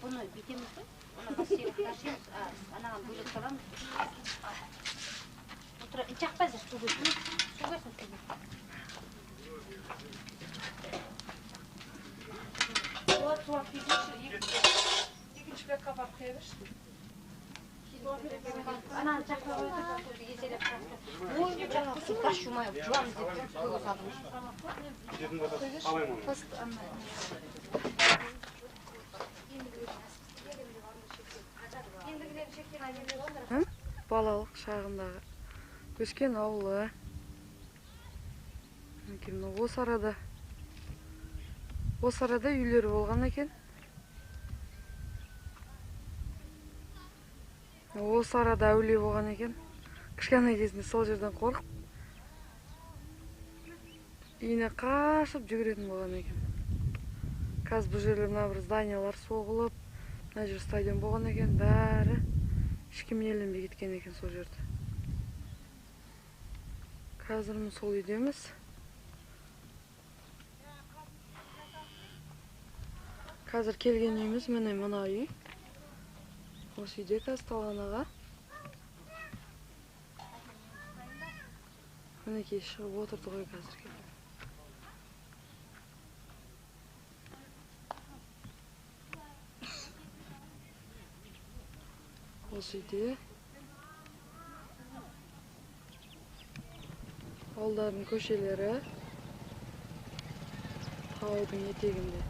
Bunu bitemiz mi? Ona nasıl taşıyız? Anağın bölük salamız. Otura çakpaz su götürün. Su götürün su götürün. Tuğat ikinci bir kabak koyabilir. Anağın çakma koyduğu yeseyle bıraktı. Bu önce çakması taş yumayıp juan dedi. Koyu sadmış. Балалық шағындағы өскен ауылы. Осы арада үйлері болған екен. Осы арада әулие болған екен. Кішкене кезінде сол жерден қорқып үйіне қашып жүгіретін болған екен. Қазір бұл жерлер мына бір зданиялар соғылып, мына жер стадион болған екен, бәрі ешкім еленбей кеткен екен сол жерде. Қазір міне сол үйдеміз. Қазір келген үйіміз міне мына үй. Осы үйде қазір Талған аға. Мінекей шығып отырды ғой қазір келіп. Осы үйде ауылдардың көшелері таудың етегінде.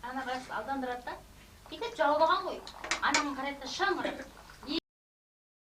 Ана қайсы алдандырады да, екет жаулаған ғой. Анамын қарайды да шаңырып.